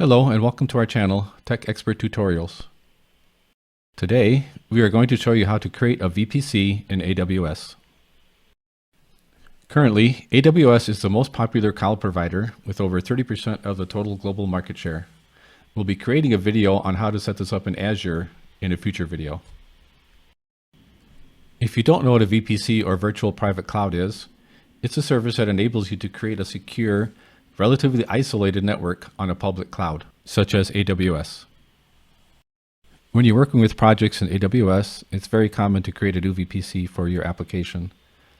Hello and welcome to our channel, Tech Expert Tutorials. Today, we are going to show you how to create a VPC in AWS. Currently, AWS is the most popular cloud provider with over 30% of the total global market share. We'll be creating a video on how to set this up in Azure in a future video. If you don't know what a VPC or virtual private cloud is, it's a service that enables you to create a secure, relatively isolated network on a public cloud, such as AWS. When you're working with projects in AWS, it's very common to create a new VPC for your application,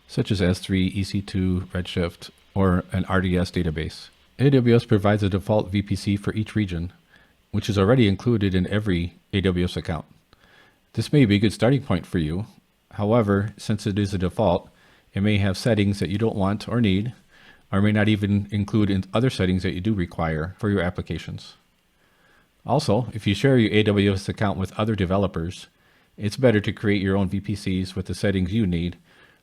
such as S3, EC2, Redshift, or an RDS database. AWS provides a default VPC for each region, which is already included in every AWS account. This may be a good starting point for you. However, since it is a default, it may have settings that you don't want or need, or may not even include in other settings that you do require for your applications. Also, if you share your AWS account with other developers, it's better to create your own VPCs with the settings you need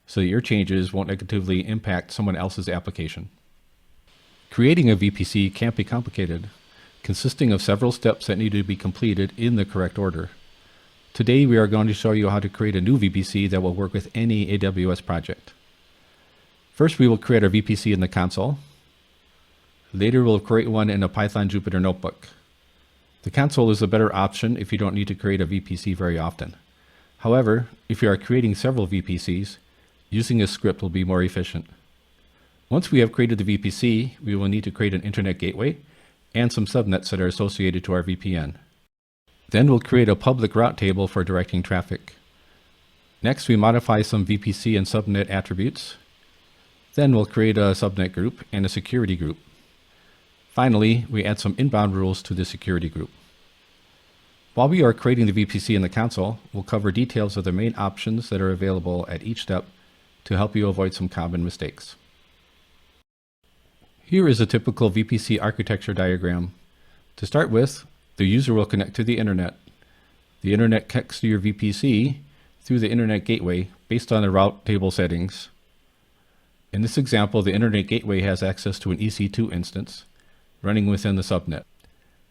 so that your changes won't negatively impact someone else's application. Creating a VPC can't be complicated, consisting of several steps that need to be completed in the correct order. Today we are going to show you how to create a new VPC that will work with any AWS project. First, we will create a VPC in the console. Later, we'll create one in a Python Jupyter notebook. The console is a better option if you don't need to create a VPC very often. However, if you are creating several VPCs, using a script will be more efficient. Once we have created the VPC, we will need to create an internet gateway and some subnets that are associated to our VPN. Then we'll create a public route table for directing traffic. Next, we modify some VPC and subnet attributes. Then we'll create a subnet group and a security group. Finally, we add some inbound rules to the security group. While we are creating the VPC in the console, we'll cover details of the main options that are available at each step to help you avoid some common mistakes. Here is a typical VPC architecture diagram. To start with, the user will connect to the internet. The internet connects to your VPC through the internet gateway based on the route table settings. In this example, the internet gateway has access to an EC2 instance running within the subnet.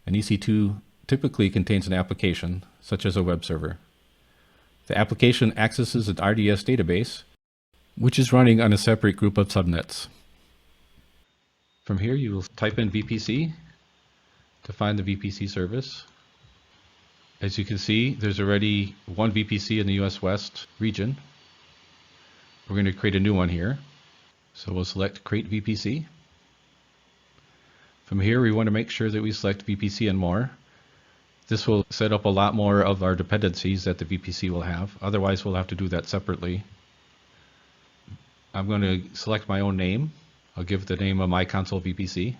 An EC2 typically contains an application, such as a web server. The application accesses an RDS database, which is running on a separate group of subnets. From here, you will type in VPC to find the VPC service. As you can see, there's already one VPC in the US West region. We're going to create a new one here. So we'll select Create VPC. From here, we want to make sure that we select VPC and More. This will set up a lot more of our dependencies that the VPC will have. Otherwise, we'll have to do that separately. I'm going to select my own name. I'll give the name of my console VPC.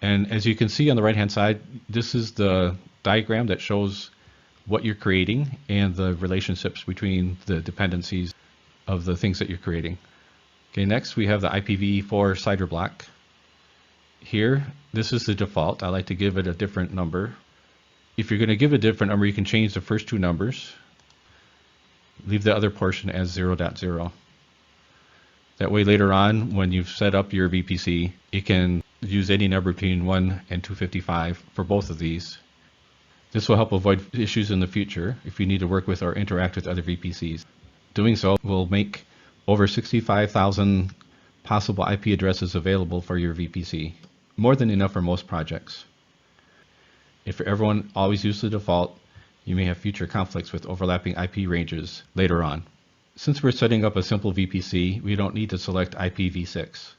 And as you can see on the right-hand side, this is the diagram that shows what you're creating and the relationships between the dependencies of the things that you're creating. Okay, next we have the IPv4 CIDR block. Here, this is the default. I like to give it a different number. If you're going to give a different number, you can change the first two numbers. Leave the other portion as 0.0. That way later on, when you've set up your VPC, it can use any number between 1 and 255 for both of these. This will help avoid issues in the future if you need to work with or interact with other VPCs. Doing so will make over 65,000 possible IP addresses available for your VPC, more than enough for most projects. If everyone always uses the default, you may have future conflicts with overlapping IP ranges later on. Since we're setting up a simple VPC, we don't need to select IPv6.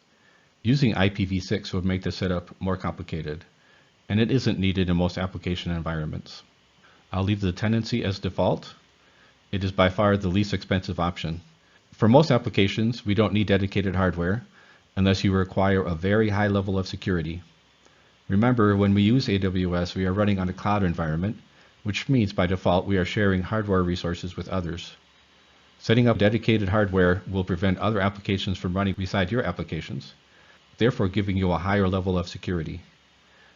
Using IPv6 would make the setup more complicated, and it isn't needed in most application environments. I'll leave the tenancy as default. It is by far the least expensive option. For most applications, we don't need dedicated hardware unless you require a very high level of security. Remember, when we use AWS, we are running on a cloud environment, which means by default we are sharing hardware resources with others. Setting up dedicated hardware will prevent other applications from running beside your applications, therefore giving you a higher level of security.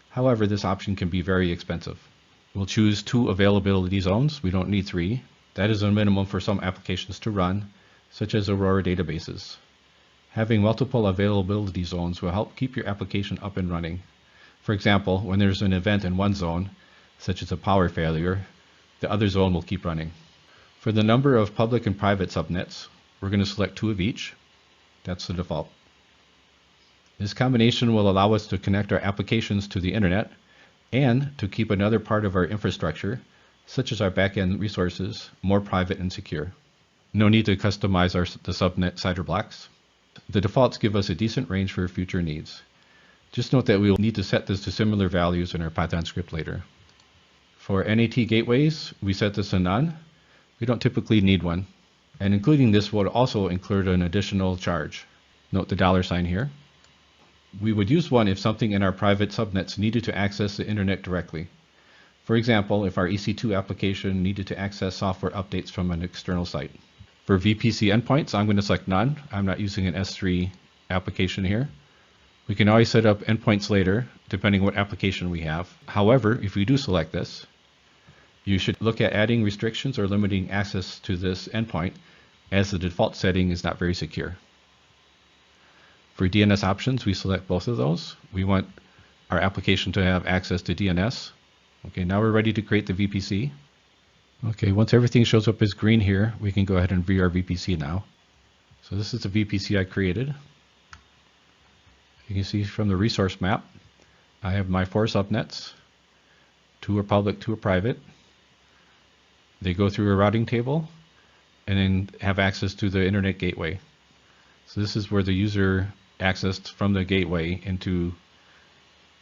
However, this option can be very expensive. We'll choose 2 availability zones. We don't need 3. That is a minimum for some applications to run, such as Aurora databases. Having multiple availability zones will help keep your application up and running. For example, when there's an event in one zone, such as a power failure, the other zone will keep running. For the number of public and private subnets, we're going to select 2 of each. That's the default. This combination will allow us to connect our applications to the internet and to keep another part of our infrastructure, such as our backend resources, more private and secure. No need to customize the subnet CIDR blocks. The defaults give us a decent range for future needs. Just note that we will need to set this to similar values in our Python script later. For NAT gateways, we set this to none. We don't typically need one. And including this would also include an additional charge. Note the $sign here. We would use one if something in our private subnets needed to access the internet directly. For example, if our EC2 application needed to access software updates from an external site. For VPC endpoints, I'm going to select none. I'm not using an S3 application here. We can always set up endpoints later, depending what application we have. However, if we do select this, you should look at adding restrictions or limiting access to this endpoint, as the default setting is not very secure. For DNS options, we select both of those. We want our application to have access to DNS. Okay, now we're ready to create the VPC. Okay, once everything shows up as green here, we can go ahead and view our VPC now. So this is the VPC I created. You can see from the resource map, I have my 4 subnets. 2 are public, 2 are private. They go through a routing table and then have access to the internet gateway. So this is where the user accessed from the gateway into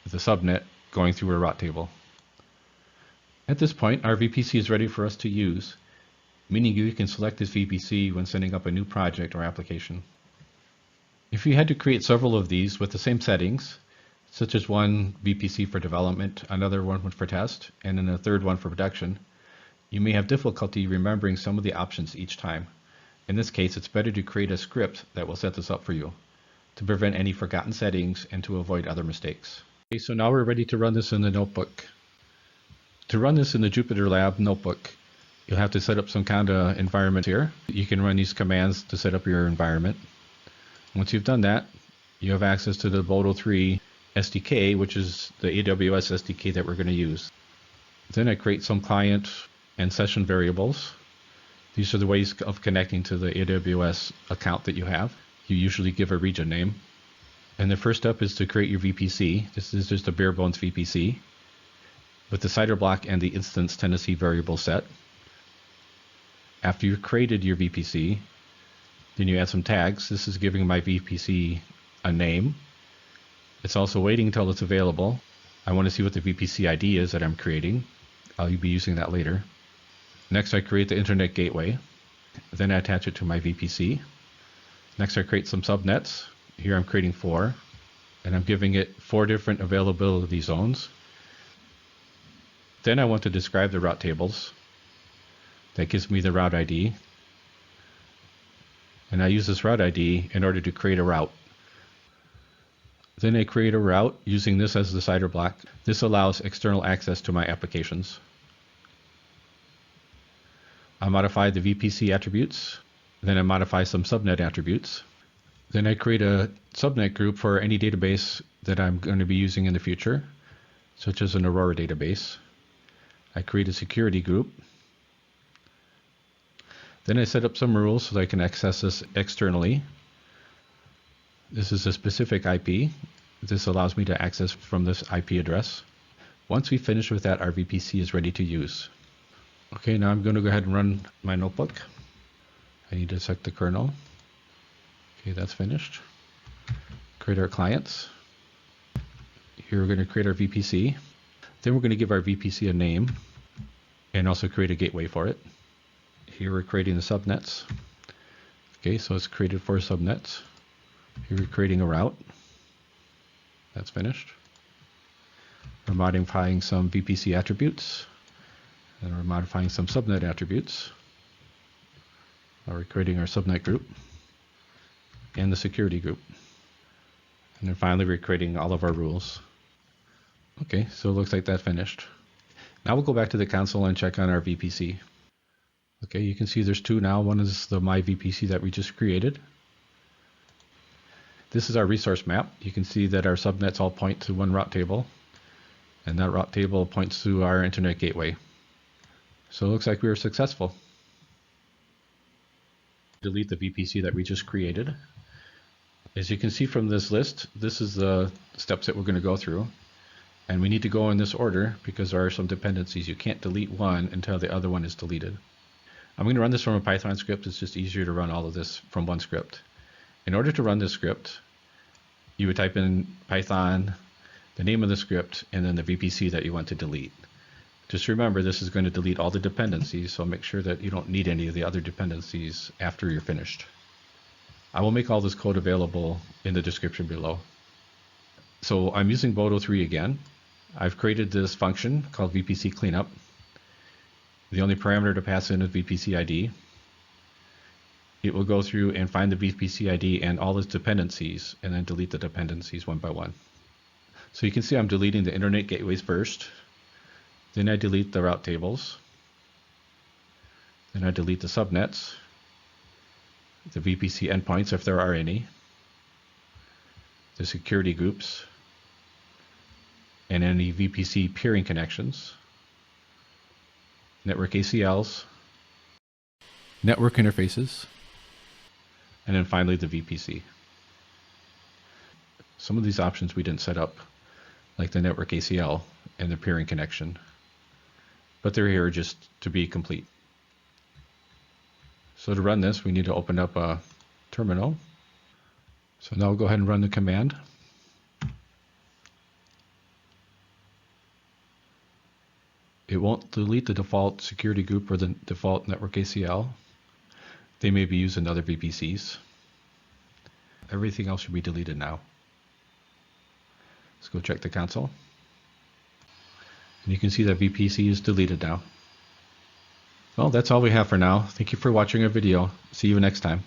the subnet going through a route table. At this point, our VPC is ready for us to use, meaning you can select this VPC when setting up a new project or application. If you had to create several of these with the same settings, such as one VPC for development, another one for test, and then a third one for production, you may have difficulty remembering some of the options each time. In this case, it's better to create a script that will set this up for you to prevent any forgotten settings and to avoid other mistakes. Okay, so now we're ready to run this in the notebook. To run this in the Jupyter Lab notebook, you'll have to set up some kind of environment here. You can run these commands to set up your environment. Once you've done that, you have access to the Boto3 SDK, which is the AWS SDK that we're going to use. Then I create some client and session variables. These are the ways of connecting to the AWS account that you have. You usually give a region name. And the first step is to create your VPC. This is just a bare bones VPC with the CIDR block and the instance tenancy variable set. After you've created your VPC, then you add some tags. This is giving my VPC a name. It's also waiting until it's available. I want to see what the VPC ID is that I'm creating. I'll be using that later. Next, I create the internet gateway. Then I attach it to my VPC. Next, I create some subnets. Here I'm creating 4, and I'm giving it 4 different availability zones. Then I want to describe the route tables. That gives me the route ID. And I use this route ID in order to create a route. Then I create a route using this as the CIDR block. This allows external access to my applications. I modify the VPC attributes. Then I modify some subnet attributes. Then I create a subnet group for any database that I'm going to be using in the future, such as an Aurora database. I create a security group. Then I set up some rules so that I can access this externally. This is a specific IP. This allows me to access from this IP address. Once we finish with that, our VPC is ready to use. Okay, now I'm going to go ahead and run my notebook. I need to select the kernel. Okay, that's finished. Create our clients. Here we're going to create our VPC. Then we're going to give our VPC a name and also create a gateway for it. Here we're creating the subnets. Okay, so it's created 4 subnets. Here we're creating a route. That's finished. We're modifying some VPC attributes. And we're modifying some subnet attributes. Now we're creating our subnet group and the security group. And then finally we're creating all of our rules. Okay, so it looks like that finished. Now we'll go back to the console and check on our VPC. Okay, you can see there's 2 now. One is the my VPC that we just created. This is our resource map. You can see that our subnets all point to one route table, and that route table points to our internet gateway. So it looks like we were successful. Delete the VPC that we just created. As you can see from this list, this is the steps that we're going to go through. And we need to go in this order because there are some dependencies. You can't delete one until the other one is deleted. I'm going to run this from a Python script. It's just easier to run all of this from one script. In order to run this script, you would type in Python, the name of the script, and then the VPC that you want to delete. Just remember, this is going to delete all the dependencies, so make sure that you don't need any of the other dependencies after you're finished. I will make all this code available in the description below. So I'm using Boto3 again. I've created this function called VPC cleanup. The only parameter to pass in is VPC ID. It will go through and find the VPC ID and all its dependencies, and then delete the dependencies one by one. So you can see I'm deleting the internet gateways first. Then I delete the route tables. Then I delete the subnets, the VPC endpoints if there are any, the security groups, and any VPC peering connections, network ACLs, network interfaces, and then finally the VPC. Some of these options we didn't set up, like the network ACL and the peering connection, but they're here just to be complete. So to run this, we need to open up a terminal. So now we'll go ahead and run the command. It won't delete the default security group or the default network ACL. They may be used in other VPCs. Everything else should be deleted now. Let's go check the console. And you can see that VPC is deleted now. Well, that's all we have for now. Thank you for watching our video. See you next time.